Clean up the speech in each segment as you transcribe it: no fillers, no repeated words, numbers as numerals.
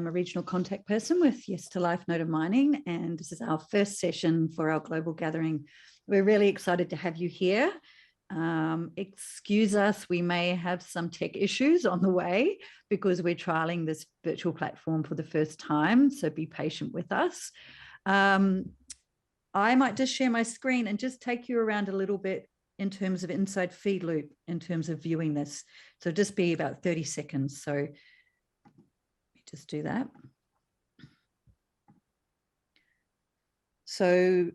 I'm a regional contact person with Yes to Life Note of Mining, and this is our first session for our global gathering. We're really excited to have you here. Excuse us, we may have some tech issues on the way because we're trialing this virtual platform for the first time, so be patient with us. I might just share my screen and just take you around a little bit in terms of inside feed loop, in terms of viewing this. So just be about 30 seconds. So let me just do that. So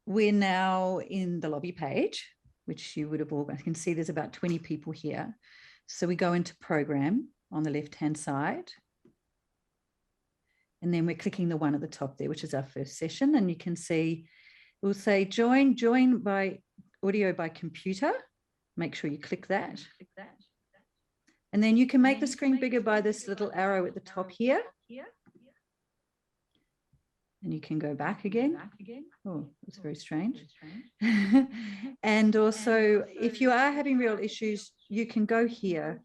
we're now in the lobby page, which you would have all, I can see there's about 20 people here. So we go into program on the left-hand side. And then we're clicking the one at the top there, which is our first session. And you can see, it will say join by audio by computer. Make sure you click that. And then you can make the screen bigger by this little arrow at the top here. And you can go back again. Oh, that's very strange. And also, if you are having real issues, you can go here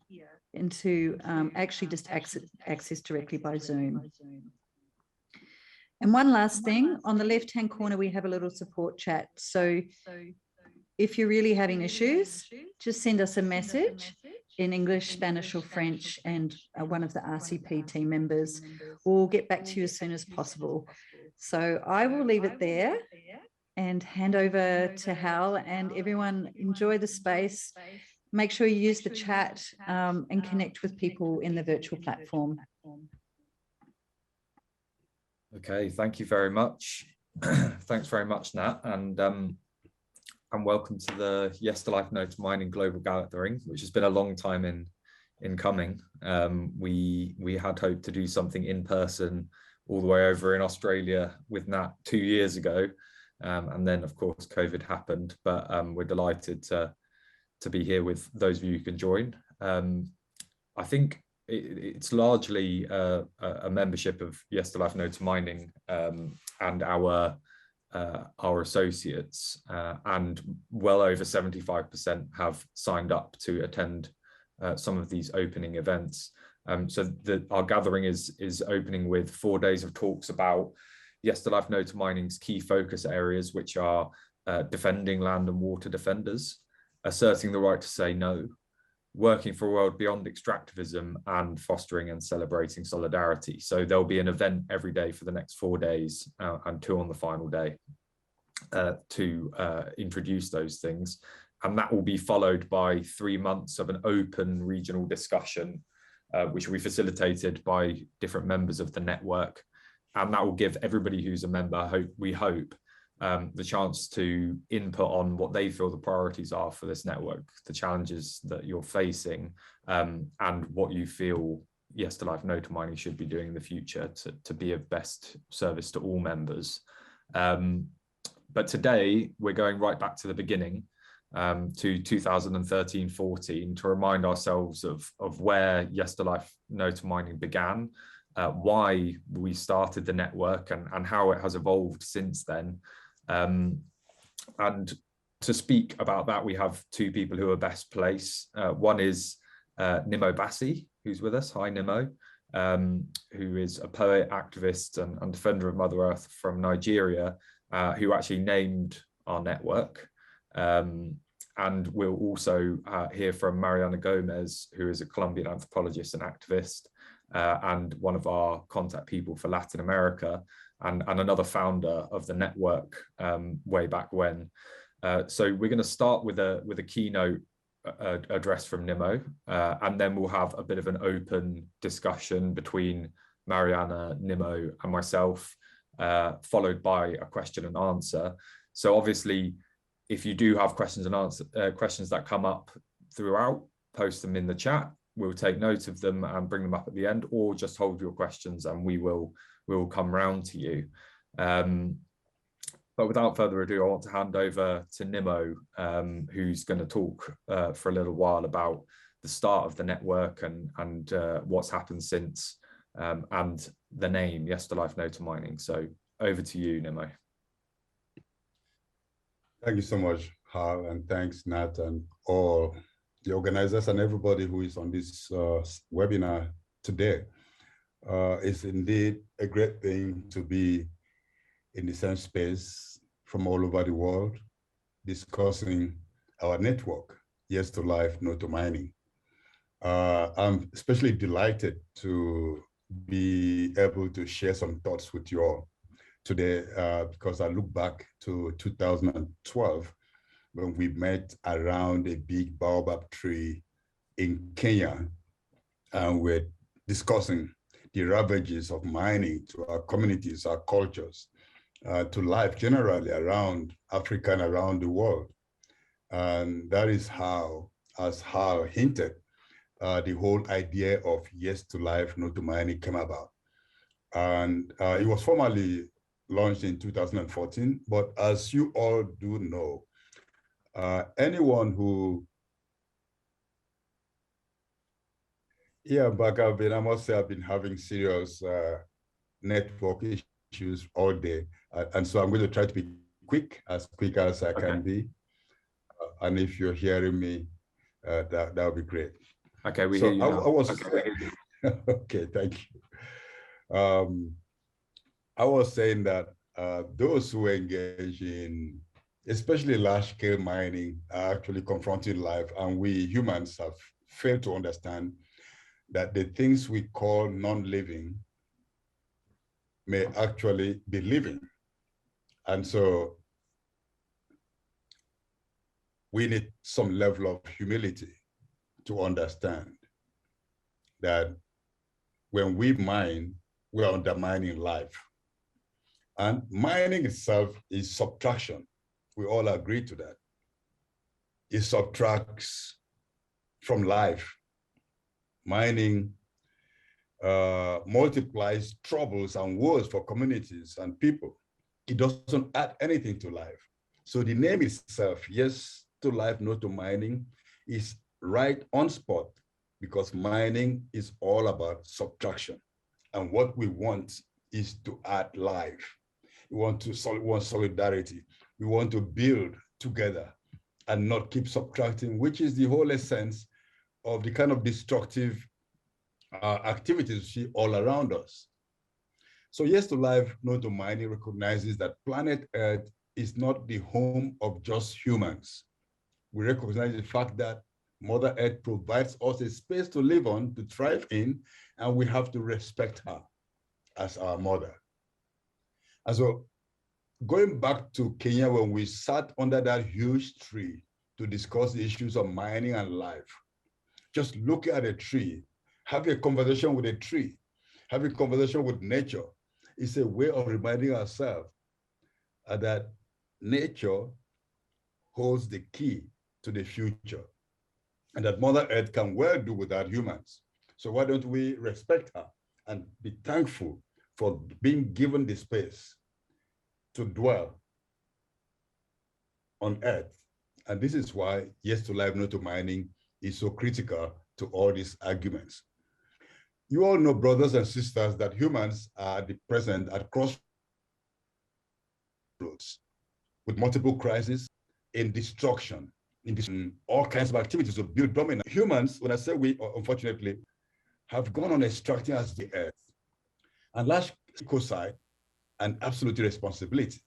into actually just access directly by Zoom. And one last thing, on the left-hand corner, we have a little support chat. So if you're really having issues, just send us a message in English, Spanish, or French, and one of the RCP team members will get back to you as soon as possible. So I will leave it there and hand over to Hal, and everyone enjoy the space. Make sure you use the chat and connect with people in the virtual platform. Okay, thank you very much. Thanks very much, Nat, and welcome to the Yes to Life Note of Mining Global Gathering, which has been a long time in coming. We had hoped to do something in person all the way over in Australia with Nat 2 years ago, and then of course COVID happened. But we're delighted to be here with those of you who can join. I think it's largely a membership of Yes to Life Note of Mining and our associates, and well over 75% have signed up to attend some of these opening events. So our gathering is opening with 4 days of talks about Yes to Life Note of Mining's key focus areas, which are defending land and water defenders, asserting the right to say no, working for a world beyond extractivism, and fostering and celebrating solidarity. So there'll be an event every day for the next 4 days and 2 on the final day to introduce those things. And that will be followed by 3 months of an open regional discussion, which will be facilitated by different members of the network. And that will give everybody who's a member, we hope, the chance to input on what they feel the priorities are for this network, the challenges that you're facing, and what you feel Yes to Life Note of Mining should be doing in the future to be of best service to all members. But today we're going right back to the beginning, to 2013-14, to remind ourselves of where Yes to Life Note of Mining began, why we started the network, and how it has evolved since then. And to speak about that, we have 2 people who are best placed. One is Nnimmo Bassey, who's with us. Hi, Nnimmo, who is a poet, activist, and defender of Mother Earth from Nigeria, who actually named our network. And we'll also hear from Mariana Gomez, who is a Colombian anthropologist and activist, and one of our contact people for Latin America, and another founder of the network way back when. So we're going to start with a keynote address from Nnimmo, and then we'll have a bit of an open discussion between Mariana, Nnimmo, and myself, followed by a question and answer. So obviously, if you do have questions that come up throughout, post them in the chat. We'll take note of them and bring them up at the end, or just hold your questions and we will come round to you. But without further ado, I want to hand over to Nnimmo, who's going to talk for a little while about the start of the network and what's happened since, and the name Yes to Life Note of Mining. So over to you, Nnimmo. Thank you so much, Hal, and thanks, Nat, and all the organizers and everybody who is on this webinar today. It's indeed a great thing to be in the same space from all over the world, discussing our network, Yes to Life, No to Mining. I'm especially delighted to be able to share some thoughts with you all today because I look back to 2012 when we met around a big baobab tree in Kenya, and we're discussing the ravages of mining to our communities, our cultures, to life generally around Africa and around the world. And that is how, as Hal hinted, the whole idea of Yes to Life, No to Mining came about. And it was formally launched in 2014, but as you all do know, anyone who, but I must say I've been having serious network issues all day. And so I'm going to try to be quick as I can be. And if you're hearing me, that would be great. Okay, we hear you now. Okay, thank you. I was saying that those who engage in especially large-scale mining are actually confronting life, and we humans have failed to understand that the things we call non-living may actually be living. And so we need some level of humility to understand that when we mine, we are undermining life. And mining itself is subtraction. We all agree to that. It subtracts from life. Mining multiplies troubles and woes for communities and people. It doesn't add anything to life. So the name itself, Yes to Life, No to Mining, is right on spot because mining is all about subtraction. And what we want is to add life. We want solidarity. We want to build together and not keep subtracting, which is the whole essence of the kind of destructive activities we see all around us. So Yes to Life, No to Mining recognizes that planet Earth is not the home of just humans. We recognize the fact that Mother Earth provides us a space to live on, to thrive in, and we have to respect her as our mother. And so going back to Kenya, when we sat under that huge tree to discuss the issues of mining and life, just look at a tree, have a conversation with a tree, have a conversation with nature. It's a way of reminding ourselves that nature holds the key to the future and that Mother Earth can well do without humans. So why don't we respect her and be thankful for being given the space to dwell on Earth. And this is why Yes to Life, No to Mining is so critical to all these arguments. You all know, brothers and sisters, that humans are at the present at crossroads with multiple crises in destruction, in all kinds of activities to build dominance. Humans, when I say we, unfortunately, have gone on extracting as the Earth and large ecocide and absolute responsibility.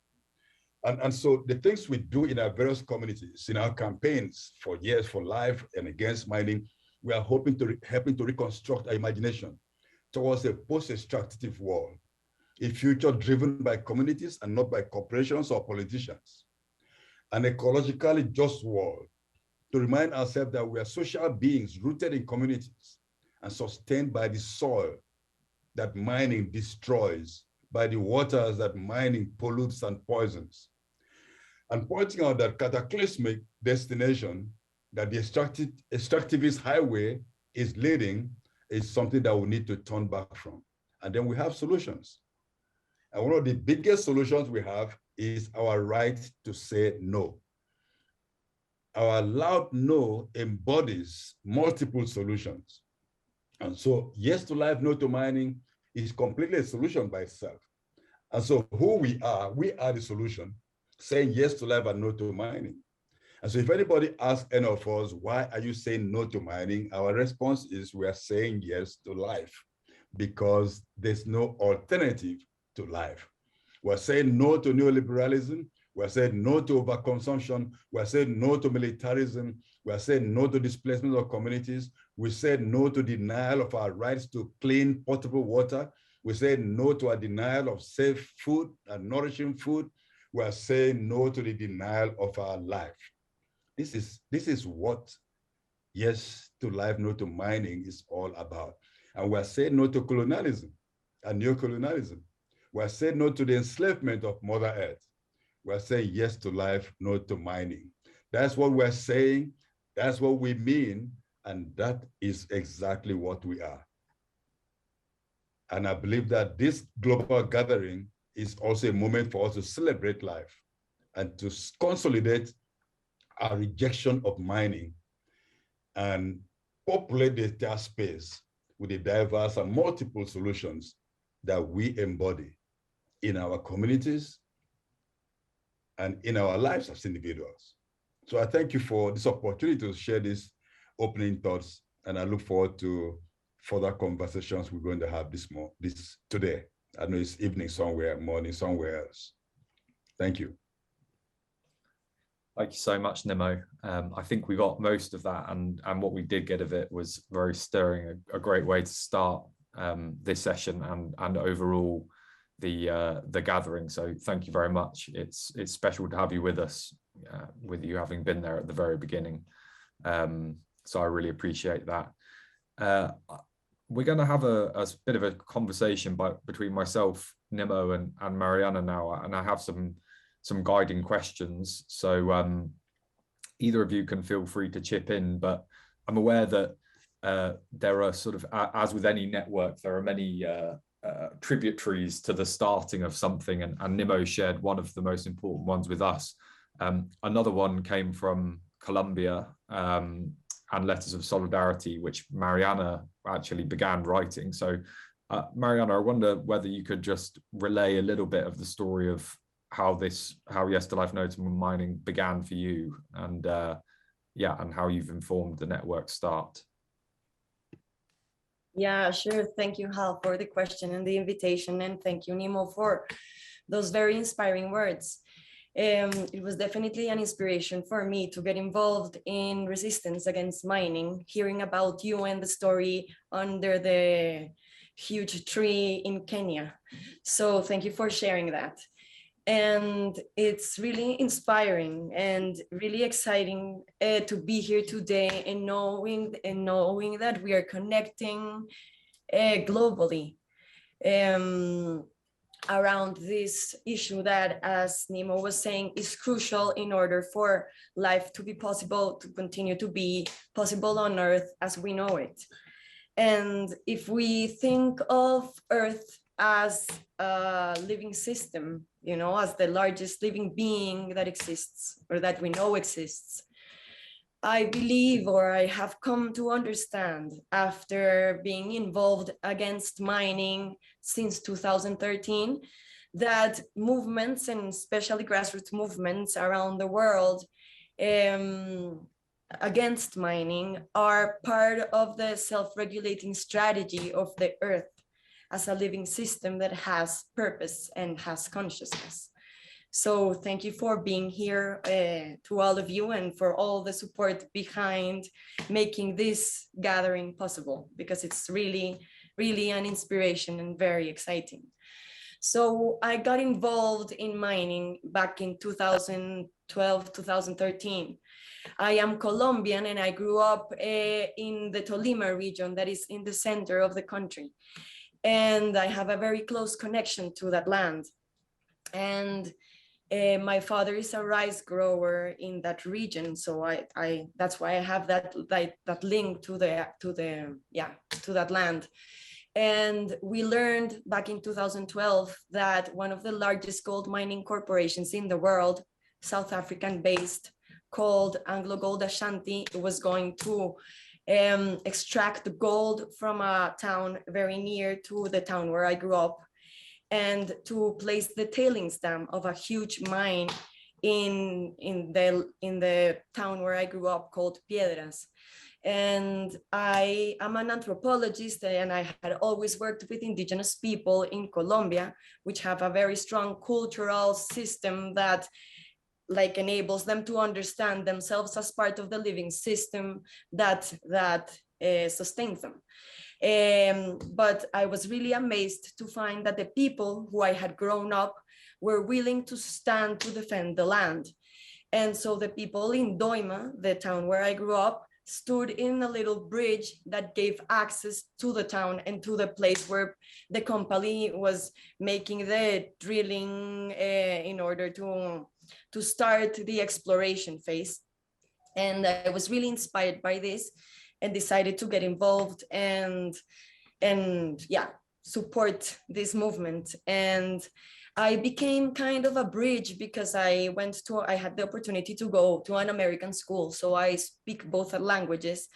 And so the things we do in our various communities, in our campaigns for Yes for Life and against mining, we are helping to reconstruct our imagination towards a post-extractive world, a future driven by communities and not by corporations or politicians, an ecologically just world, to remind ourselves that we are social beings rooted in communities and sustained by the soil that mining destroys, by the waters that mining pollutes and poisons, and pointing out that cataclysmic destination that the extractivist highway is leading is something that we need to turn back from. And then we have solutions. And one of the biggest solutions we have is our right to say no. Our loud no embodies multiple solutions. And so Yes to Life, No to Mining is completely a solution by itself. And so who we are the solution, saying yes to life and no to mining. And so if anybody asks any of us, why are you saying no to mining? Our response is we are saying yes to life. because there's no alternative to life. We're saying no to neoliberalism. We're saying no to overconsumption. We're saying no to militarism. We're saying no to displacement of communities. We said no to denial of our rights to clean, potable water. We said no to a denial of safe food and nourishing food. We're saying no to the denial of our life. This is what yes to life, no to mining is all about. And we're saying no to colonialism and neocolonialism. We're saying no to the enslavement of Mother Earth. We're saying yes to life, no to mining. That's what we're saying. That's what we mean. And that is exactly what we are. And I believe that this global gathering is also a moment for us to celebrate life and to consolidate our rejection of mining and populate the entire space with the diverse and multiple solutions that we embody in our communities and in our lives as individuals. So I thank you for this opportunity to share these opening thoughts, and I look forward to further conversations we're going to have today. I know it's evening somewhere, morning somewhere else. Thank you. Thank you so much, Nnimmo. I think we got most of that, and what we did get of it was very stirring, a great way to start this session and overall the gathering. So thank you very much. It's special to have you with us, with you having been there at the very beginning. So I really appreciate that. We're going to have a bit of a conversation between myself, Nnimmo, and Mariana now, and I have some guiding questions. So either of you can feel free to chip in, but I'm aware that there are sort of, as with any network, there are many tributaries to the starting of something, and Nnimmo shared one of the most important ones with us. Another one came from Colombia, and Letters of Solidarity, which Mariana actually began writing. So Mariana, I wonder whether you could just relay a little bit of the story of how Yes to Life, No to Mining began for you, and and how you've informed the network start. Yeah, sure. Thank you, Hal, for the question and the invitation, and thank you, Nnimmo, for those very inspiring words. It was definitely an inspiration for me to get involved in resistance against mining, hearing about you and the story under the huge tree in Kenya. So thank you for sharing that. And it's really inspiring and really exciting to be here today and knowing that we are connecting globally around this issue that, as Nnimmo was saying, is crucial in order for life to be possible, to continue to be possible on Earth as we know it. And if we think of Earth as a living system, you know, as the largest living being that exists or that we know exists, I believe, or I have come to understand after being involved against mining since 2013, that movements, and especially grassroots movements around the world against mining, are part of the self-regulating strategy of the Earth as a living system that has purpose and has consciousness. So thank you for being here, to all of you, and for all the support behind making this gathering possible, because it's really, really an inspiration and very exciting. So I got involved in mining back in 2012, 2013. I am Colombian, and I grew up in the Tolima region that is in the center of the country. And I have a very close connection to that land. And my father is a rice grower in that region, so that's why I have that link to that land. And we learned back in 2012 that one of the largest gold mining corporations in the world, South African based, called Anglo Gold Ashanti, was going to extract the gold from a town very near to the town where I grew up, and to place the tailings dam of a huge mine in the town where I grew up called Piedras. And I am an anthropologist, and I had always worked with indigenous people in Colombia, which have a very strong cultural system that like enables them to understand themselves as part of the living system that sustains them. But I was really amazed to find that the people who I had grown up were willing to stand to defend the land. And so the people in Doima, the town where I grew up, stood in a little bridge that gave access to the town and to the place where the company was making the drilling in order to start the exploration phase. And I was really inspired by this and decided to get involved and yeah, support this movement. And I became kind of a bridge because I had the opportunity to go to an American school. So I speak both languages.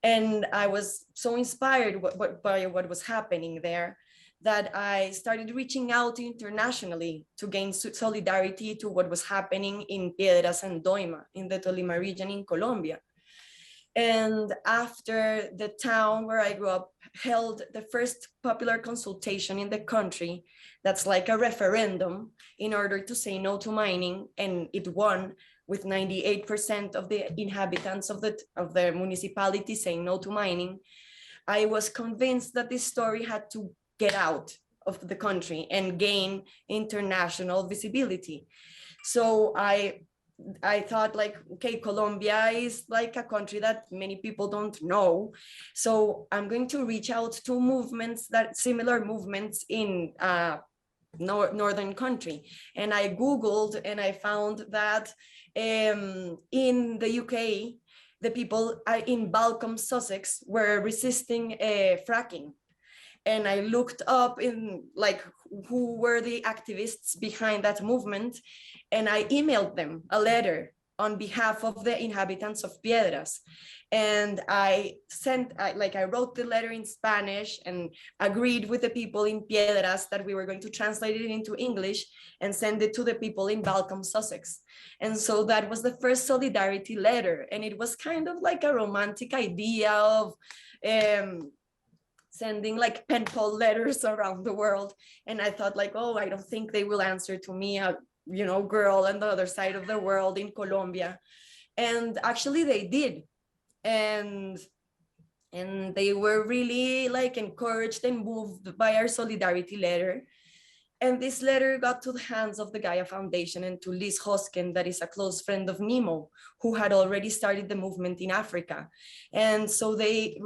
And I was so inspired by what was happening there that I started reaching out internationally to gain solidarity to what was happening in Piedras and Doima in the Tolima region in Colombia. And after the town where I grew up held the first popular consultation in the country, that's like a referendum in order to say no to mining, and it won with 98% of the inhabitants of the municipality saying no to mining, I was convinced that this story had to get out of the country and gain international visibility. So I thought like, okay, Colombia is like a country that many people don't know. So I'm going to reach out to movements, that similar movements in northern country. And I Googled and I found that in the UK, the people in Balcombe, Sussex were resisting fracking. And I looked up in like who were the activists behind that movement, and I emailed them a letter on behalf of the inhabitants of Piedras. And I wrote the letter in Spanish and agreed with the people in Piedras that we were going to translate it into English and send it to the people in Balcombe, Sussex. And so that was the first solidarity letter. And it was kind of like a romantic idea of sending like pen pal letters around the world. And I thought like, oh, I don't think they will answer to me, a girl on the other side of the world in Colombia. And actually they did. And they were really like encouraged and moved by our solidarity letter. And this letter got to the hands of the Gaia Foundation and to Liz Hosken, that is a close friend of Nnimmo, who had already started the movement in Africa. And so they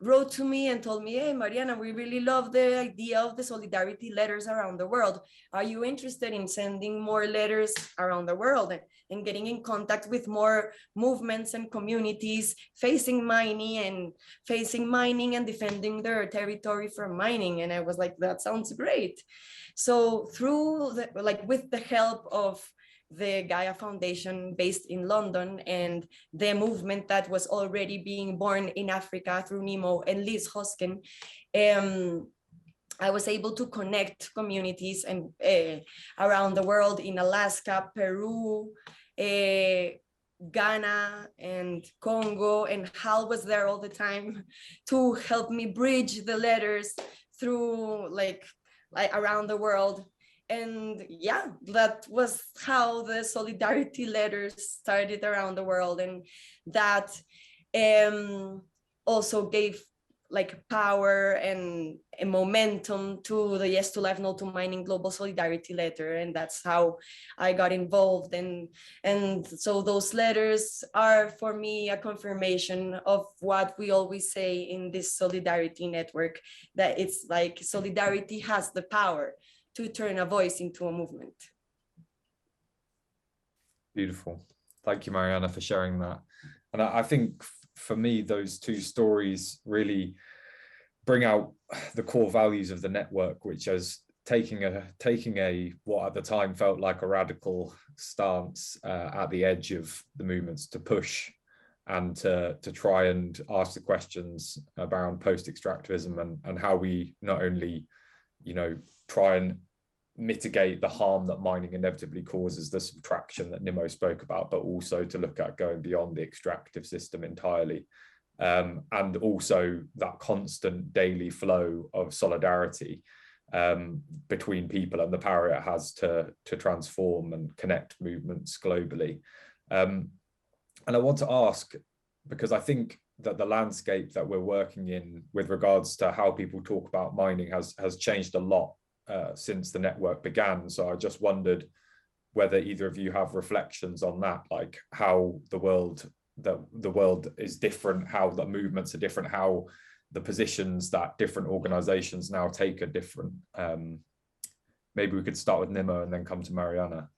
wrote to me and told me, hey, Mariana, we really love the idea of the solidarity letters around the world. Are you interested in sending more letters around the world and getting in contact with more movements and communities facing mining and defending their territory from mining? And I was like, that sounds great. So with the help of the Gaia Foundation based in London and the movement that was already being born in Africa through Nnimmo and Liz Hosken, I was able to connect communities and around the world in Alaska, Peru, Ghana and Congo, and Hal was there all the time to help me bridge the letters through like around the world. And yeah, that was how the solidarity letters started around the world. And that also gave like power and a momentum to the Yes to Life, No to Mining Global Solidarity letter. And that's how I got involved. And so those letters are for me a confirmation of what we always say in this solidarity network, that it's like solidarity has the power to turn a voice into a movement. Beautiful. Thank you, Mariana, for sharing that. And I think for me, those two stories really bring out the core values of the network, which is taking a what at the time felt like a radical stance at the edge of the movements to push and to try and ask the questions around post-extractivism and how we not only try and mitigate the harm that mining inevitably causes, the subtraction that Nnimmo spoke about, but also to look at going beyond the extractive system entirely. And also that constant daily flow of solidarity between people and the power it has to transform and connect movements globally. And I want to ask, because I think that the landscape that we're working in with regards to how people talk about mining has changed a lot since the network began. So I just wondered whether either of you have reflections on that, like how the world is different, how the movements are different, how the positions that different organizations now take are different. Maybe we could start with Nnimmo and then come to Mariana.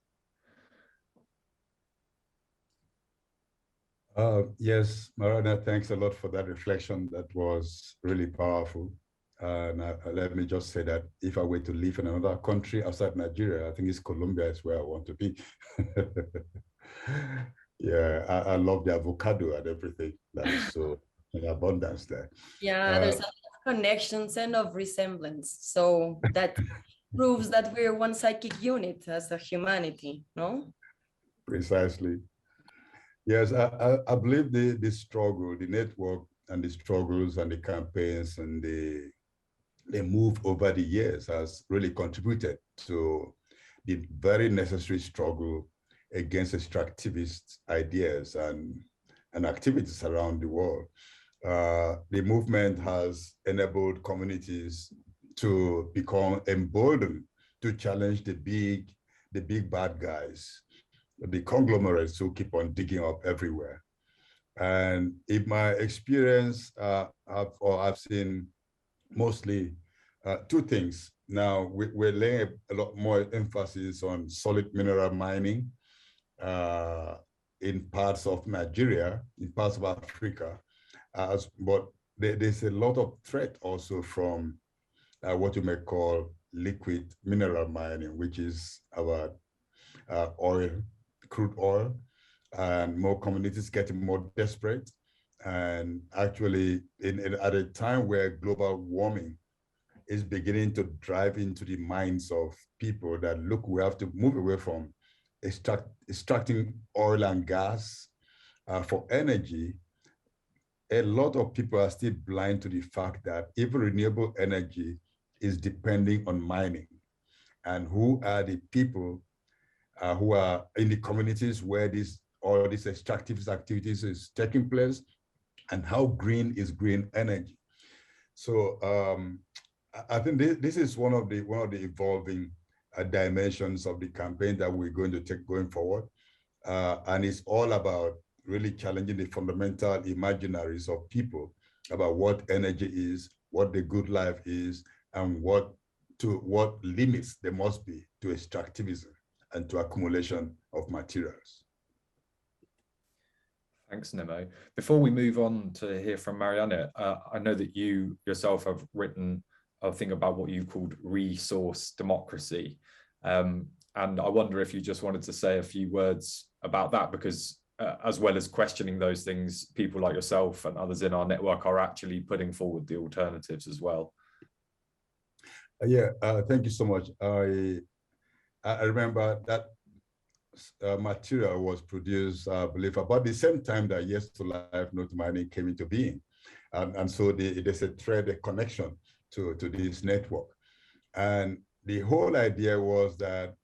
Yes, Mariana, thanks a lot for that reflection. That was really powerful. And let me just say that if I were to live in another country outside Nigeria, I think it's Colombia is where I want to be. Yeah, I love the avocado and everything that is so in abundance there. Yeah, there's a lot of connections and of resemblance. So that proves that we're one psychic unit as a humanity, no? Precisely. Yes, I believe the struggle, the network and the struggles and the campaigns and the move over the years has really contributed to the very necessary struggle against extractivist ideas and activities around the world. The movement has enabled communities to become emboldened to challenge the big bad guys, the conglomerates who keep on digging up everywhere. And in my experience, I've seen mostly two things. Now, we're laying a lot more emphasis on solid mineral mining in parts of Nigeria, in parts of Africa, but there's a lot of threat also from what you may call liquid mineral mining, which is our oil, crude oil, and more communities getting more desperate. And actually, at a time where global warming is beginning to drive into the minds of people that, look, we have to move away from extracting oil and gas for energy, a lot of people are still blind to the fact that even renewable energy is depending on mining. And who are the people who are in the communities where all these extractive activities is taking place, and how green is green energy? So I think this is one of the evolving dimensions of the campaign that we're going to take going forward, and it's all about really challenging the fundamental imaginaries of people about what energy is, what the good life is, and what limits there must be to extractivism and to accumulation of materials. Thanks, Nnimmo. Before we move on to hear from Mariana, I know that you yourself have written a thing about what you called resource democracy. And I wonder if you just wanted to say a few words about that, because as well as questioning those things, people like yourself and others in our network are actually putting forward the alternatives as well. Yeah, thank you so much. I remember that material was produced, I believe, about the same time that Yes to Life, No to Mining came into being. And so there's a thread, a connection to this network. And the whole idea was that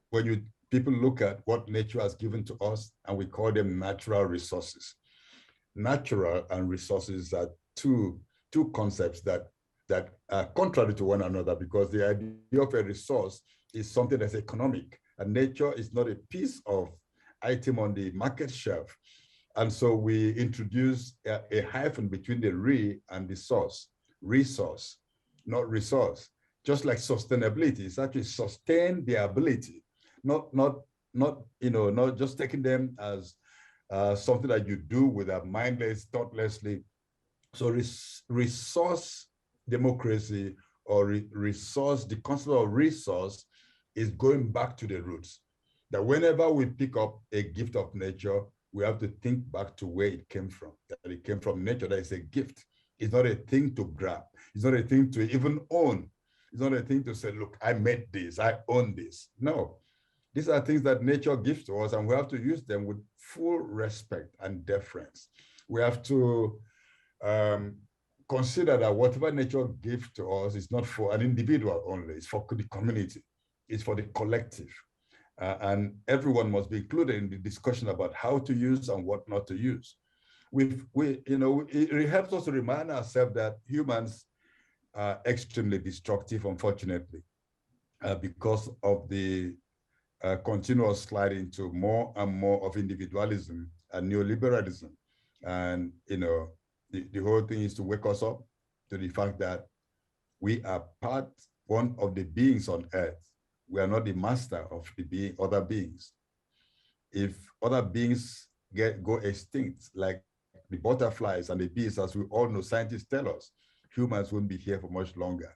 when people look at what nature has given to us, and we call them natural resources. Natural and resources are two concepts that are contrary to one another, because the idea of a resource is something that's economic, and nature is not a piece of item on the market shelf. And so we introduce a hyphen between the re and the source, resource, not resource. Just like sustainability, it's actually sustain the ability, not just taking them as something that you do with a mindless, thoughtlessly. So resource democracy, or resource, the concept of resource is going back to the roots. That whenever we pick up a gift of nature, we have to think back to where it came from, that it came from nature, that is a gift. It's not a thing to grab. It's not a thing to even own. It's not a thing to say, look, I made this, I own this. No, these are things that nature gives to us, and we have to use them with full respect and deference. We have to consider that whatever nature gives to us is not for an individual only, it's for the community, it's for the collective. And everyone must be included in the discussion about how to use and what not to use. It helps us to remind ourselves that humans are extremely destructive, unfortunately, because of the continuous slide into more and more of individualism and neoliberalism. And, the whole thing is to wake us up to the fact that we are one of the beings on earth. We are not the master of other beings. If other beings go extinct, like the butterflies and the bees, as we all know, scientists tell us, humans won't be here for much longer.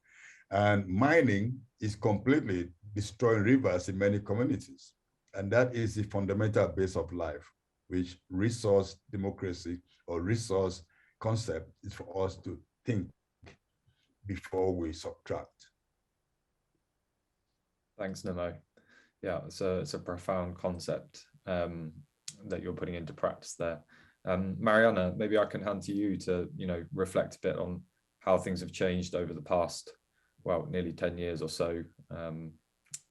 And mining is completely destroying rivers in many communities. And that is the fundamental base of life, which resource democracy or resource concept is for us to think before we subtract. Thanks, Nnimmo. Yeah, it's a profound concept that you're putting into practice there. Mariana, maybe I can hand to you to reflect a bit on how things have changed over the past, well, nearly 10 years or so.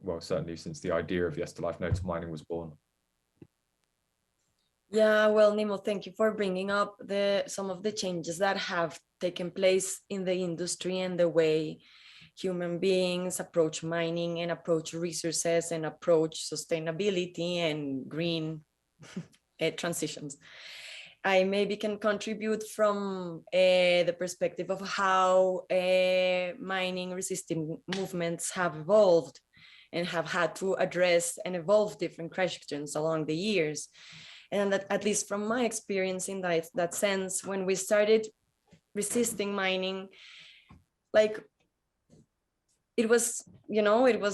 Well, certainly since the idea of Yesterlife Notes Mining was born. Yeah, well, Nnimmo, thank you for bringing up some of the changes that have taken place in the industry and the way human beings approach mining and approach resources and approach sustainability and green transitions. I maybe can contribute from the perspective of how mining resisting movements have evolved and have had to address and evolve different questions along the years. And that, at least from my experience in that sense, when we started resisting mining, like it was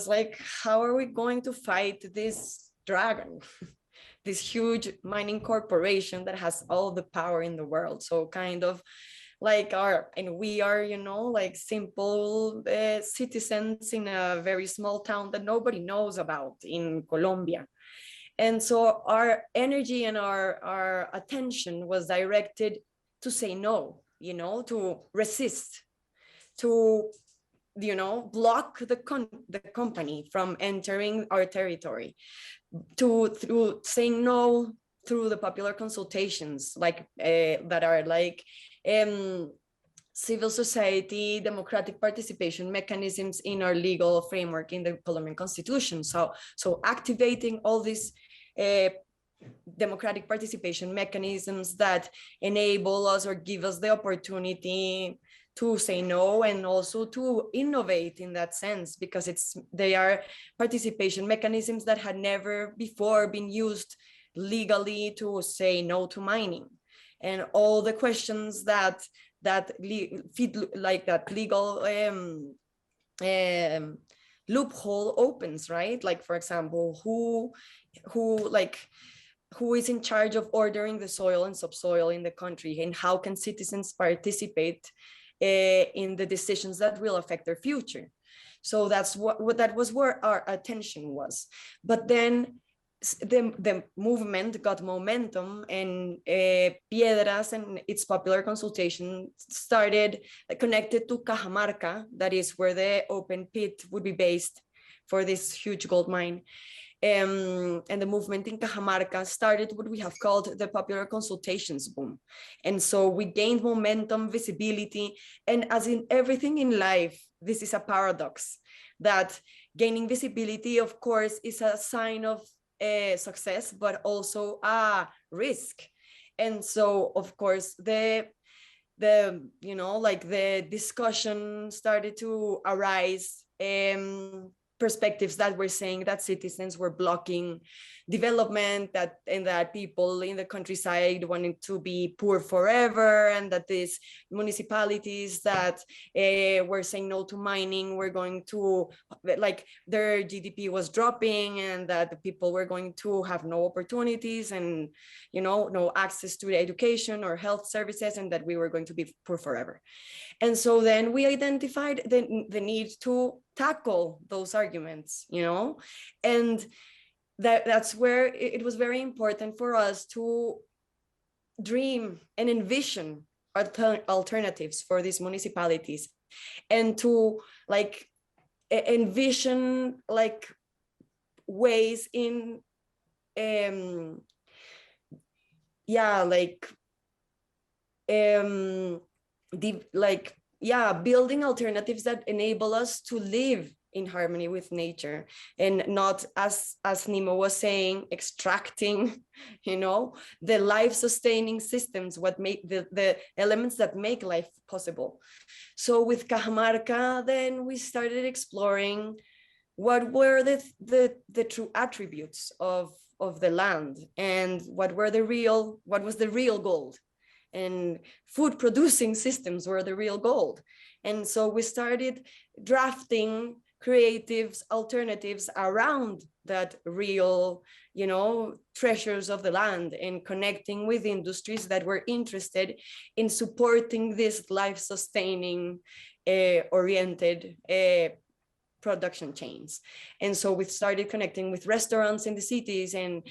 like, how are we going to fight this dragon, this huge mining corporation that has all the power in the world? So kind of like we are, like simple citizens in a very small town that nobody knows about in Colombia. And so our energy and our attention was directed to say no, to resist, to, block the company from entering our territory, through saying no through the popular consultations, like that are like civil society, democratic participation mechanisms in our legal framework in the Colombian Constitution. So activating all these democratic participation mechanisms that enable us or give us the opportunity to say no, and also to innovate in that sense, because they are participation mechanisms that had never before been used legally to say no to mining. And all the questions that feed like that legal loophole opens, right? Like, for example, who is in charge of ordering the soil and subsoil in the country, and how can citizens participate in the decisions that will affect their future? So that was where our attention was. But then the movement got momentum, and Piedras and its popular consultation started connected to Cajamarca, that is where the open pit would be based for this huge gold mine. And the movement in Cajamarca started what we have called the popular consultations boom. And so we gained momentum, visibility, and as in everything in life, this is a paradox, that gaining visibility, of course, is a sign of success, but also a risk. And so, of course, the discussion started to arise, perspectives that were saying that citizens were blocking development, and that people in the countryside wanted to be poor forever, and that these municipalities that were saying no to mining were going to, like, their GDP was dropping, and that the people were going to have no opportunities and no access to education or health services, and that we were going to be poor forever. And so then we identified the need to tackle those arguments, you know, and that's where it was very important for us to dream and envision alternatives for these municipalities, and to like envision like ways in building alternatives that enable us to live in harmony with nature, and not, as Nnimmo was saying, extracting, you know, the life sustaining systems, what make the elements that make life possible. So with Cajamarca, then we started exploring what were the true attributes of the land, and what was the real gold. And food producing systems were the real gold. And so we started drafting alternatives around that real, you know, treasures of the land, and connecting with industries that were interested in supporting this life-sustaining oriented production chains. And so we started connecting with restaurants in the cities, and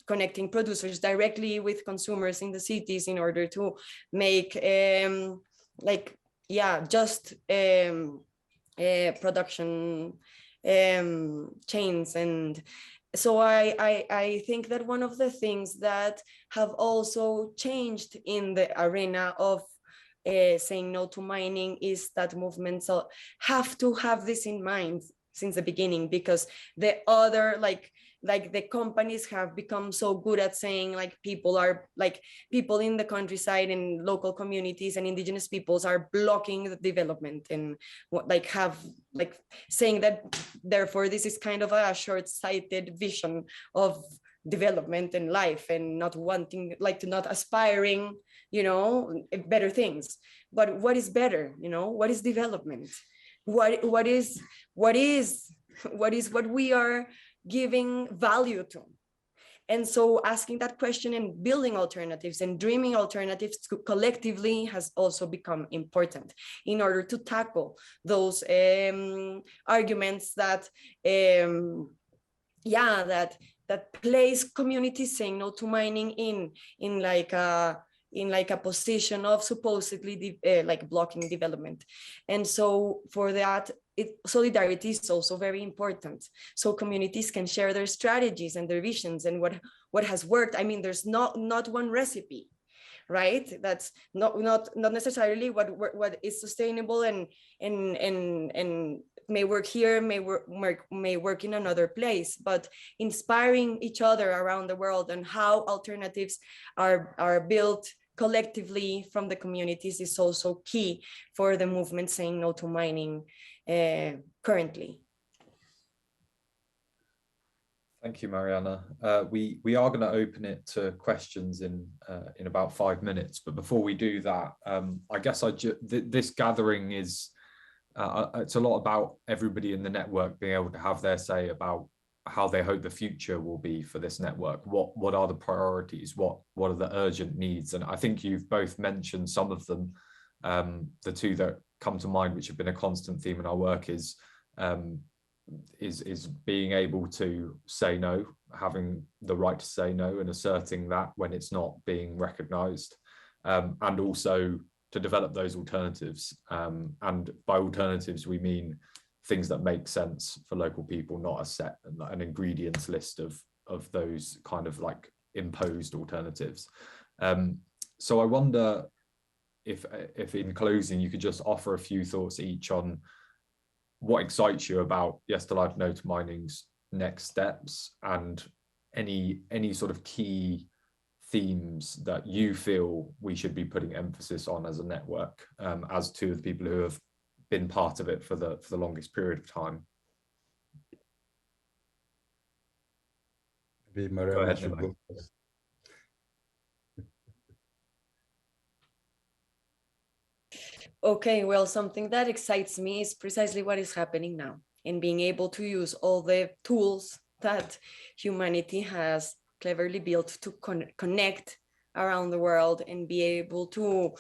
connecting producers directly with consumers in the cities in order to make production chains. And so I think that one of the things that have also changed in the arena of saying no to mining is that movements have to have this in mind since the beginning, because the other like the companies have become so good at saying people in the countryside and local communities and indigenous peoples are blocking the development, and saying that therefore this is kind of a short-sighted vision of development and life, and not wanting not aspiring, you know, better things. But what is better, you know, what is development, what is what we are giving value to? And so asking that question and building alternatives and dreaming alternatives collectively has also become important in order to tackle those arguments that that place communities saying no to mining in a position of supposedly blocking development. And so for that, solidarity is also very important. So communities can share their strategies and their visions and what has worked. I mean, there's not one recipe, right? That's not necessarily what is sustainable and may work here, may work in another place, but inspiring each other around the world and how alternatives are built collectively from the communities is also key for the movement saying no to mining currently. Thank you, Mariana. We are going to open it to questions in about 5 minutes, but before we do that, I guess this gathering is it's a lot about everybody in the network being able to have their say about how they hope the future will be for this network. What are the priorities? What are the urgent needs? And I think you've both mentioned some of them. The two that come to mind, which have been a constant theme in our work, is being able to say no, having the right to say no, and asserting that when it's not being recognized, and also to develop those alternatives. And by alternatives, we mean things that make sense for local people, not an ingredients list of those kind of like imposed alternatives. So I wonder if in closing, you could just offer a few thoughts each on what excites you about Yes to Life, No to Mining's next steps, and any sort of key themes that you feel we should be putting emphasis on as a network, as two of the people who have been part of it for the longest period of time. Maybe Mariana should go first. Okay, well, something that excites me is precisely what is happening now, and being able to use all the tools that humanity has cleverly built to connect around the world and be able to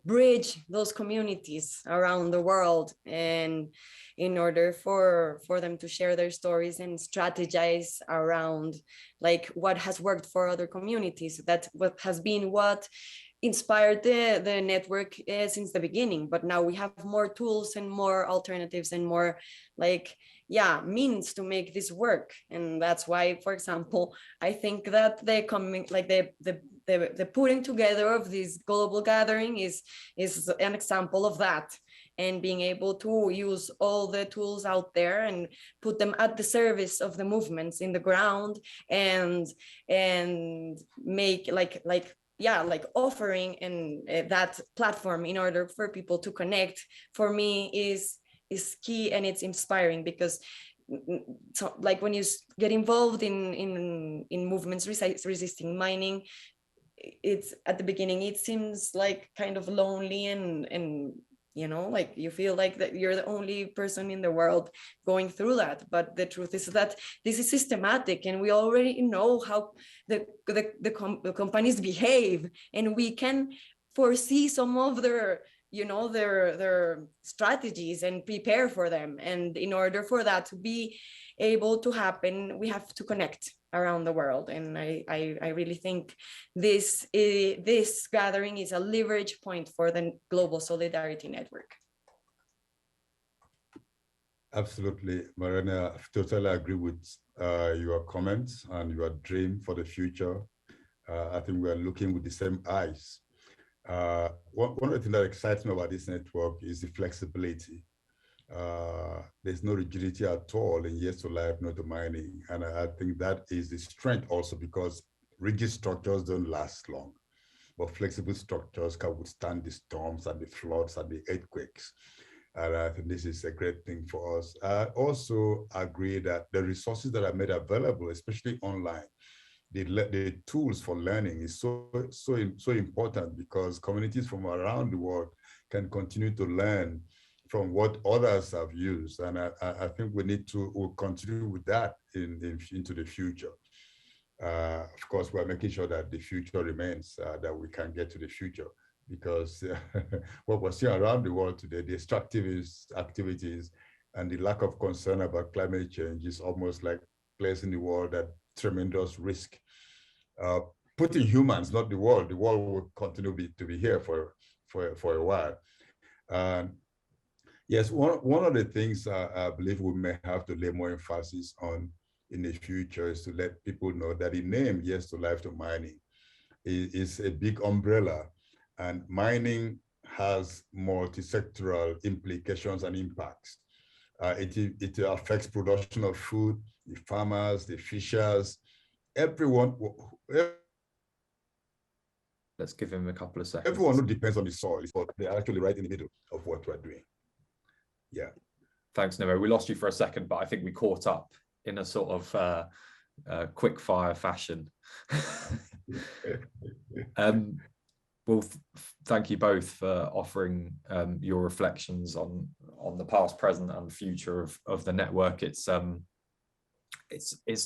bridge those communities around the world, and in order for them to share their stories and strategize around like what has worked for other communities. That what has been what inspired the network since the beginning, but now we have more tools and more alternatives and more like means to make this work. And that's why, for example, I think that the coming like the putting together of this global gathering is an example of that, and being able to use all the tools out there and put them at the service of the movements in the ground, and make like offering and that platform in order for people to connect, for me is key, and it's inspiring, because so like when you get involved in movements resisting mining, it's at the beginning it seems like kind of lonely, and you know, like you feel like that you're the only person in the world going through that. But the truth is that this is systematic, and we already know how the companies behave, and we can foresee some of their, you know, their strategies and prepare for them. And in order for that to be able to happen, we have to connect around the world. And I really think this gathering is a leverage point for the global solidarity network. Absolutely, Mariana, I totally agree with your comments and your dream for the future. I think we are looking with the same eyes. One of the things that excites me about this network is the flexibility. There's no rigidity at all in yes to life, no to mining. And I think that is the strength also, because rigid structures don't last long, but flexible structures can withstand the storms and the floods and the earthquakes. And I think this is a great thing for us. I also agree that the resources that are made available, especially online, the tools for learning is so important, because communities from around the world can continue to learn from what others have used. And I think we'll continue with that into the future. Of course, we're making sure that the future remains, that we can get to the future, because what we're seeing around the world today, the extractivist activities and the lack of concern about climate change is almost like placing the world at tremendous risk. Putting humans, not the world will continue to be here for a while. Yes, one of the things I believe we may have to lay more emphasis on in the future is to let people know that the name Yes to Life to Mining is a big umbrella, and mining has multi-sectoral implications and impacts. It affects production of food, the farmers, the fishers, everyone. Let's give him a couple of seconds. Everyone who depends on the soil, but they're actually right in the middle of what we're doing. Yeah. Thanks, Nnimmo. We lost you for a second, but I think we caught up in a sort of quick fire fashion. Well, thank you both for offering your reflections on the past, present, and future of the network. It's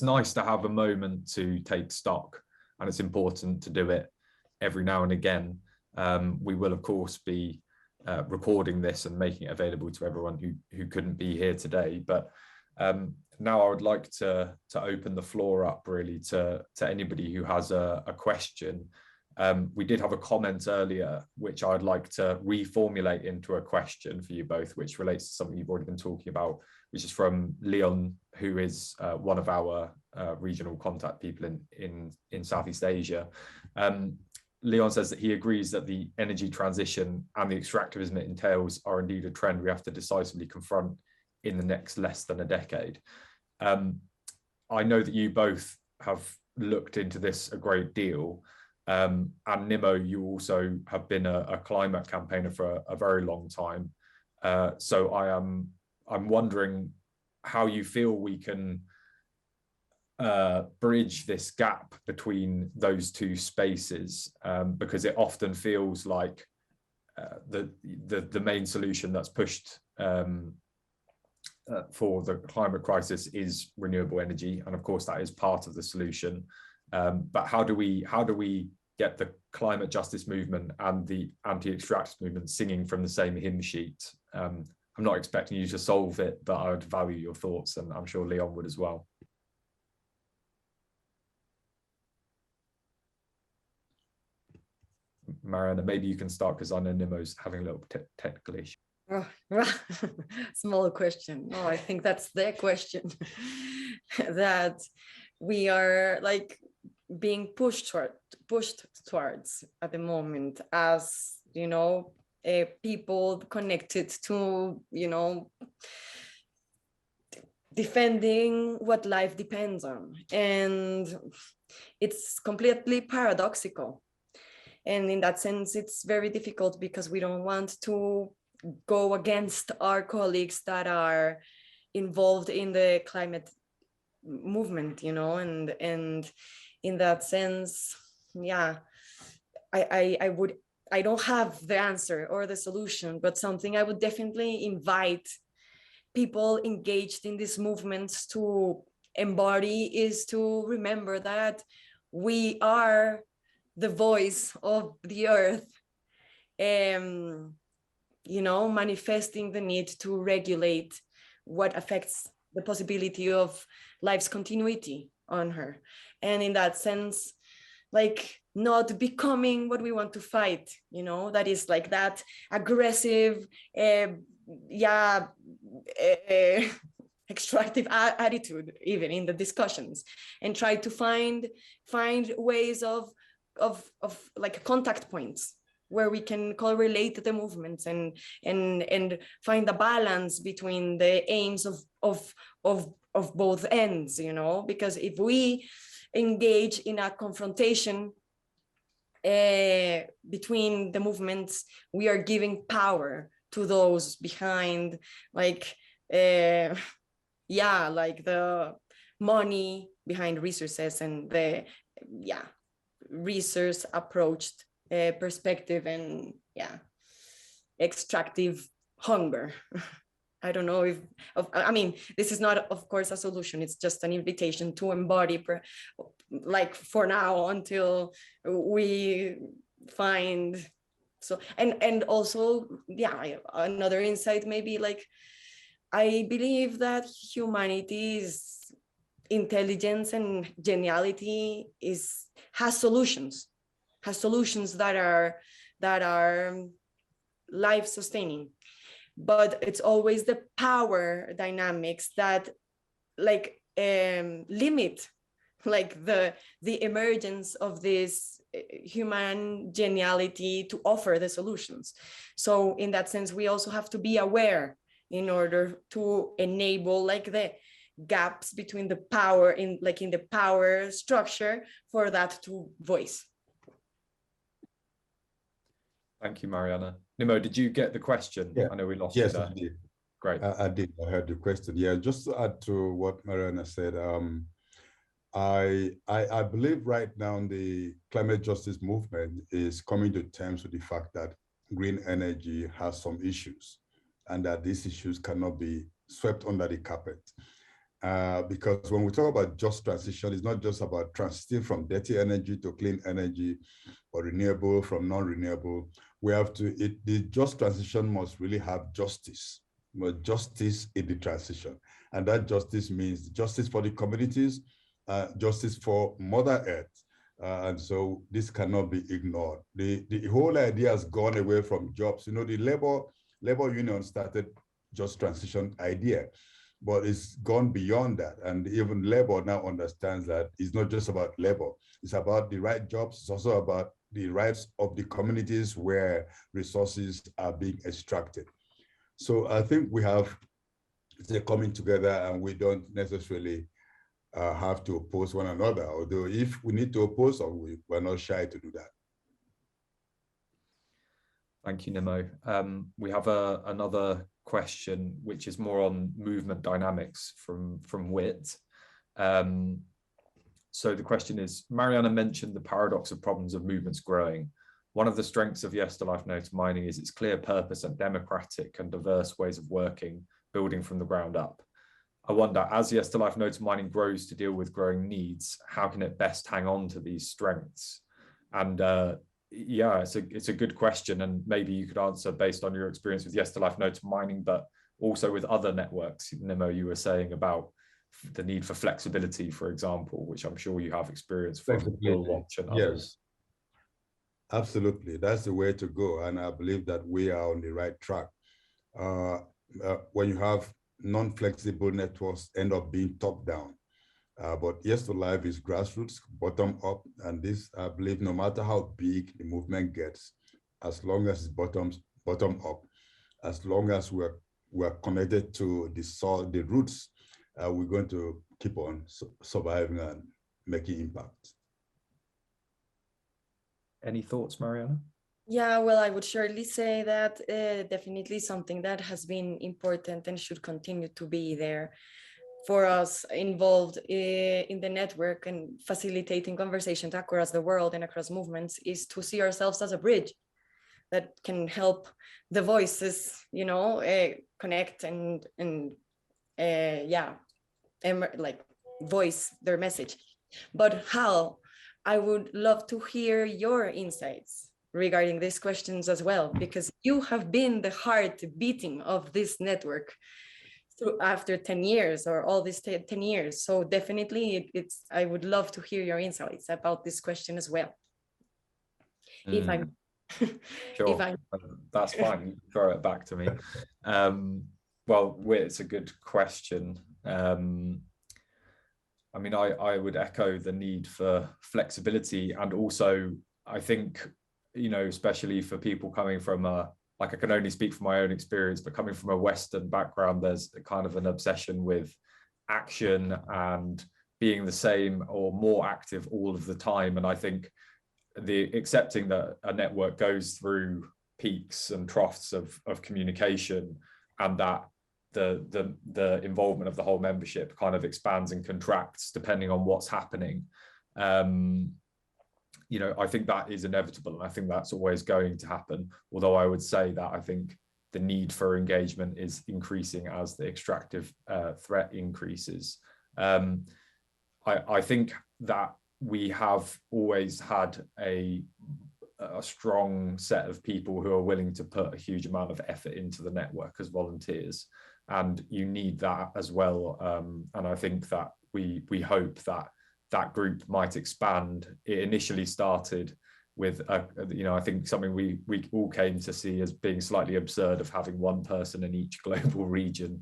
nice to have a moment to take stock, and it's important to do it every now and again. We will, of course, be recording this and making it available to everyone who couldn't be here today. But now I would like to open the floor up really to anybody who has a question. We did have a comment earlier, which I'd like to reformulate into a question for you both, which relates to something you've already been talking about, which is from Leon, who is one of our regional contact people in Southeast Asia. Leon says that he agrees that the energy transition and the extractivism it entails are indeed a trend we have to decisively confront in the next less than a decade. I know that you both have looked into this a great deal. And Nnimmo, you also have been a climate campaigner for a very long time. So I'm wondering how you feel we can bridge this gap between those two spaces, because it often feels like the main solution that's pushed for the climate crisis is renewable energy, and of course that is part of the solution. But how do we get the climate justice movement and the anti-extractivist movement singing from the same hymn sheet. I'm not expecting you to solve it, but I would value your thoughts, and I'm sure Leon would as well. Mariana, maybe you can start, because I know Nnimmo's having a little technical issue. Oh, small question. No, I think that's the question that we are like being pushed towards at the moment, as you know, people connected to, you know, defending what life depends on, and it's completely paradoxical. And in that sense, it's very difficult because we don't want to go against our colleagues that are involved in the climate movement, you know, and in that sense, yeah, I don't have the answer or the solution, but something I would definitely invite people engaged in these movements to embody is to remember that we are the voice of the earth, you know, manifesting the need to regulate what affects the possibility of life's continuity on her. And in that sense, like not becoming what we want to fight, you know, that is like that aggressive, extractive attitude, even in the discussions, and try to find ways of like contact points where we can correlate the movements and find a balance between the aims of both ends, you know, because if we engage in a confrontation between the movements, we are giving power to those behind, like like the money behind resources and the resource approached perspective and extractive hunger. I don't know if, I mean, this is not, of course, a solution. It's just an invitation to embody, like for now, until we find, so, and also, another insight maybe, like, I believe that humanity's intelligence and geniality has solutions that are life sustaining, but it's always the power dynamics that like limit like the emergence of this human geniality to offer the solutions. So in that sense, we also have to be aware in order to enable like the gaps between the power in the power structure for that to voice. Thank you, Mariana. Nnimmo, did you get the question? Yeah. I know we lost you there. Yes, I did. Great. I did. I heard the question. Yeah, just to add to what Mariana said, I believe right now the climate justice movement is coming to terms with the fact that green energy has some issues, and that these issues cannot be swept under the carpet. Because when we talk about just transition, it's not just about transiting from dirty energy to clean energy or renewable from non-renewable. We have to, the just transition must really have justice, justice in the transition. And that justice means justice for the communities, justice for Mother Earth. And so this cannot be ignored. The whole idea has gone away from jobs. You know, the labor union started just transition idea, but it's gone beyond that. And even labor now understands that it's not just about labor. It's about the right jobs. It's also about the rights of the communities where resources are being extracted. So I think we have they're coming together, and we don't necessarily have to oppose one another, although if we need to oppose, we're not shy to do that. Thank you, Nnimmo. We have another question, which is more on movement dynamics from Wit. So the question is, Mariana mentioned the paradox of problems of movements growing. One of the strengths of Yesterlife Notes Mining is its clear purpose and democratic and diverse ways of working, building from the ground up. I wonder, as Yesterlife Notes Mining grows to deal with growing needs, how can it best hang on to these strengths? And yeah, it's a good question, and maybe you could answer based on your experience with Yesterlife Notes mining, but also with other networks. Nnimmo, you were saying about the need for flexibility, for example, which I'm sure you have experience from Will Watch and others. Yes, absolutely. That's the way to go, and I believe that we are on the right track. When you have non-flexible networks, end up being top-down. But Yesterlife is grassroots, bottom up, and this, I believe, no matter how big the movement gets, as long as it's bottom up, as long as we're connected to the roots, we're going to keep on surviving and making impact. Any thoughts, Mariana? Yeah, well, I would surely say that definitely something that has been important and should continue to be there for us involved in the network and facilitating conversations across the world and across movements is to see ourselves as a bridge that can help the voices, you know, connect and like voice their message. But how? I would love to hear your insights regarding these questions as well, because you have been the heart beating of this network after 10 years or all these 10 years. So definitely I would love to hear your insights about this question as well. If I'm sure, if I'm that's fine, you can throw it back to me. Well, it's a good question. I mean, I would echo the need for flexibility, and also I think, you know, especially for people coming from like, I can only speak from my own experience, but coming from a Western background, there's a kind of an obsession with action and being the same or more active all of the time. And I think accepting that a network goes through peaks and troughs of communication, and that the involvement of the whole membership kind of expands and contracts depending on what's happening. You know, I think that is inevitable, and I think that's always going to happen. Although I would say that I think the need for engagement is increasing as the extractive threat increases. I think that we have always had a strong set of people who are willing to put a huge amount of effort into the network as volunteers, and you need that as well. And I think that we hope that that group might expand. It initially started with, you know, I think something we all came to see as being slightly absurd of having one person in each global region.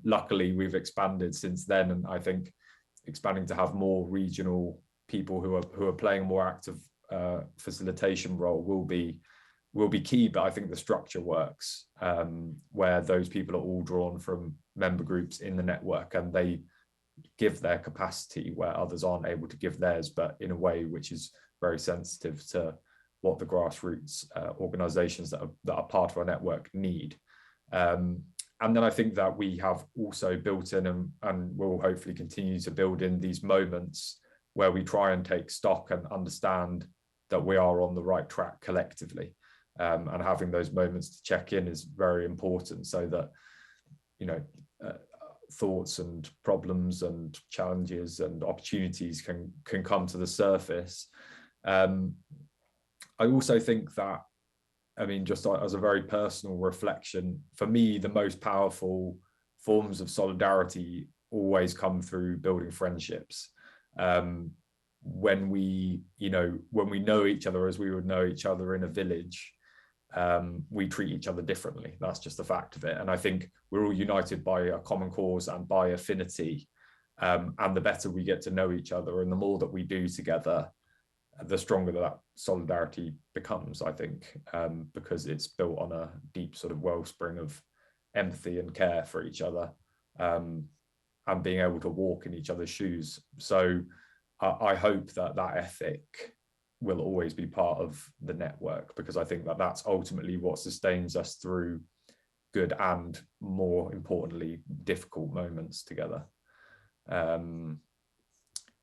Luckily, we've expanded since then, and I think expanding to have more regional people who are playing a more active facilitation role will be key. But I think the structure works, where those people are all drawn from member groups in the network, and they give their capacity where others aren't able to give theirs, but in a way which is very sensitive to what the grassroots organizations that are part of our network need. And then I think that we have also built in and will hopefully continue to build in these moments where we try and take stock and understand that we are on the right track collectively. And having those moments to check in is very important, so that, you know, thoughts and problems and challenges and opportunities can come to the surface. I also think that, I mean, just as a very personal reflection, for me, the most powerful forms of solidarity always come through building friendships. When we know each other as we would know each other in a village, we treat each other differently. That's just the fact of it. And I think we're all united by a common cause and by affinity. And the better we get to know each other and the more that we do together, the stronger that solidarity becomes, I think, because it's built on a deep sort of wellspring of empathy and care for each other, and being able to walk in each other's shoes. So I hope that ethic will always be part of the network, because I think that that's ultimately what sustains us through good and, more importantly, difficult moments together.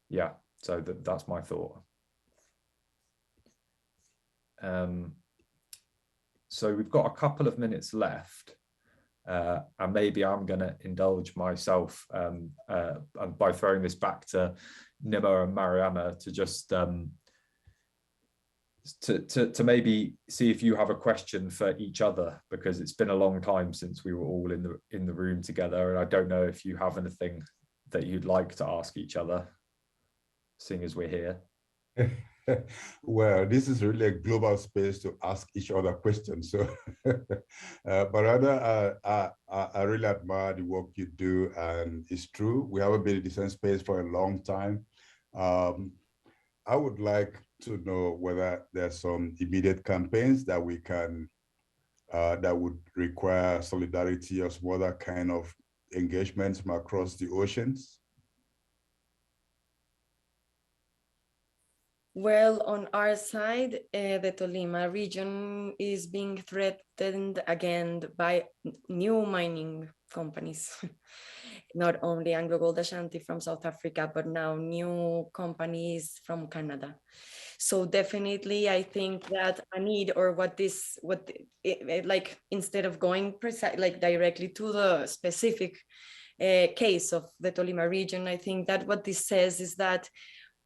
Yeah, so that's my thought. So we've got a couple of minutes left, and maybe I'm going to indulge myself and by throwing this back to Nnimmo and Mariana to just to maybe see if you have a question for each other, because it's been a long time since we were all in the room together, and I don't know if you have anything that you'd like to ask each other, seeing as we're here. Well, this is really a global space to ask each other questions. So, Mariana, I really admire the work you do, and it's true, we haven't been in the same space for a long time. I would like to know whether there's some immediate campaigns that we can, that would require solidarity or some other kind of engagements from across the oceans. Well, on our side, the Tolima region is being threatened again by new mining companies. Not only Anglo Gold Ashanti from South Africa, but now new companies from Canada. So definitely, I think that a need, or like instead of going like directly to the specific case of the Tolima region, I think that what this says is that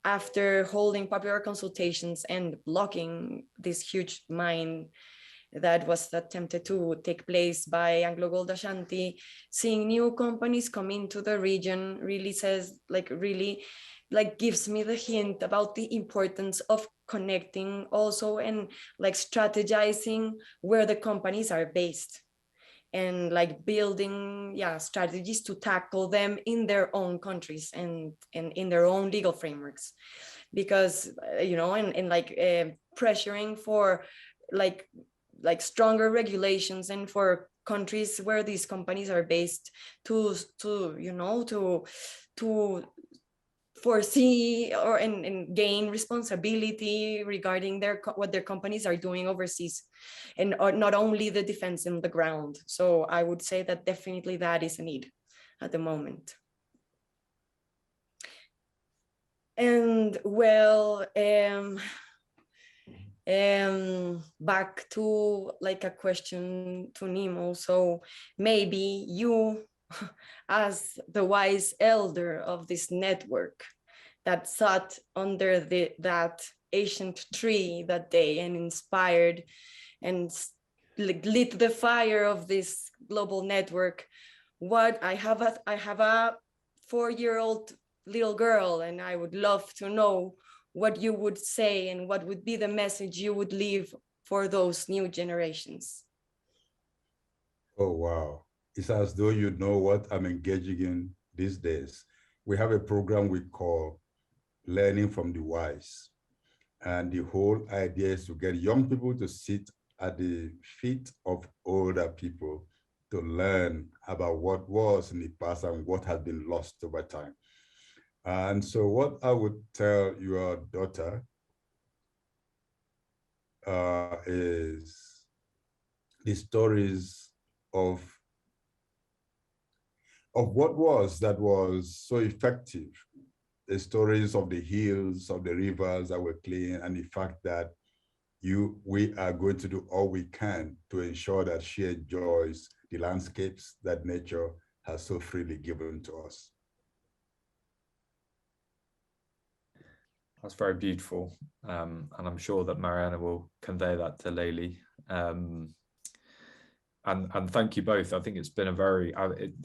after holding popular consultations and blocking this huge mine that was attempted to take place by Anglo Gold Ashanti, seeing new companies come into the region really says, really gives me the hint about the importance of connecting also, and like strategizing where the companies are based, and like building strategies to tackle them in their own countries and in their own legal frameworks, because and pressuring for like stronger regulations, and for countries where these companies are based to foresee and gain responsibility regarding what their companies are doing overseas, and not only the defense in the ground. So I would say that definitely that is a need at the moment. And well, back to like a question to Nnimmo. So maybe you, as the wise elder of this network that sat under that ancient tree that day and inspired and lit the fire of this global network, I have a 4-year-old little girl, and I would love to know what you would say and what would be the message you would leave for those new generations. Oh, wow. It's as though you know what I'm engaging in these days. We have a program we call Learning from the Wise. And the whole idea is to get young people to sit at the feet of older people to learn about what was in the past and what has been lost over time. And so what I would tell your daughter is the stories of what that was so effective, the stories of the hills, of the rivers that were clean, and the fact that we are going to do all we can to ensure that she enjoys the landscapes that nature has so freely given to us. That's very beautiful, and I'm sure that Mariana will convey that to Layli. And thank you both. I think it's been a very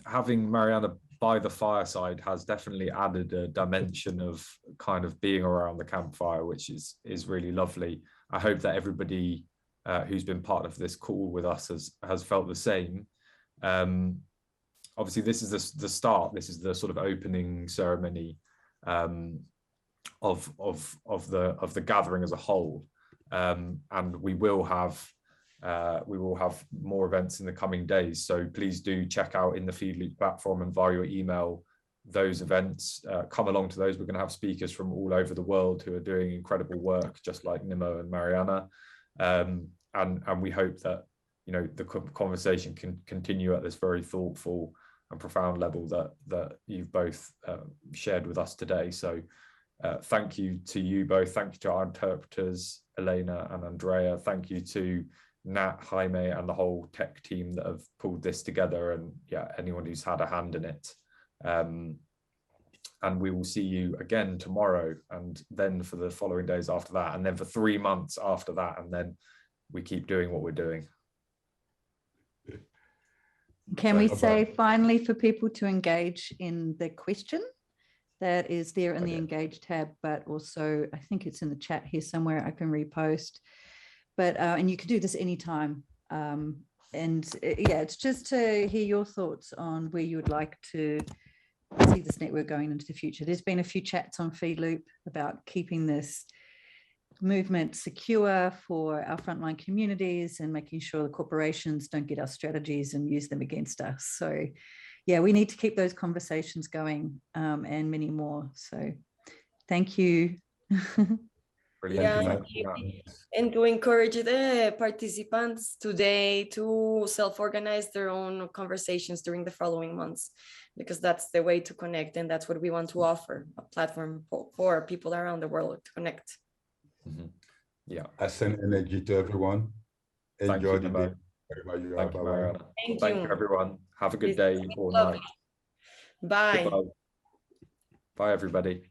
having Mariana by the fireside has definitely added a dimension of kind of being around the campfire, which is really lovely. I hope that everybody who's been part of this call with us has felt the same. Obviously, this is the start. This is the sort of opening ceremony of the gathering as a whole, and we will have more events in the coming days. So please do check out in the Feedloop platform and via your email those events. Come along to those. We're going to have speakers from all over the world who are doing incredible work, just like Nnimmo and Mariana, and we hope that the conversation can continue at this very thoughtful and profound level that you've both shared with us today. So thank you to you both. Thank you to our interpreters, Elena and Andrea. Thank you to Nat, Jaime, and the whole tech team that have pulled this together, and anyone who's had a hand in it. and we will see you again tomorrow, and then for the following days after that, and then for 3 months after that, and then we keep doing what we're doing. Can we say finally for people to engage in the question that is there in the engage tab, but also I think it's in the chat here somewhere, I can repost, but and you can do this anytime. Yeah, it's just to hear your thoughts on where you would like to see this network going into the future. There's been a few chats on Feedloop about keeping this movement secure for our frontline communities and making sure the corporations don't get our strategies and use them against us. So yeah, we need to keep those conversations going, and many more. So thank you. Brilliant. Yeah, and to encourage the participants today to self-organize their own conversations during the following months, because that's the way to connect, and that's what we want to offer, a platform for people around the world to connect. Yeah, I send energy to everyone. Enjoy the day. Thank you, Mariana. Thank you, everyone. Have a good day or night. Bye. Goodbye. Bye, everybody.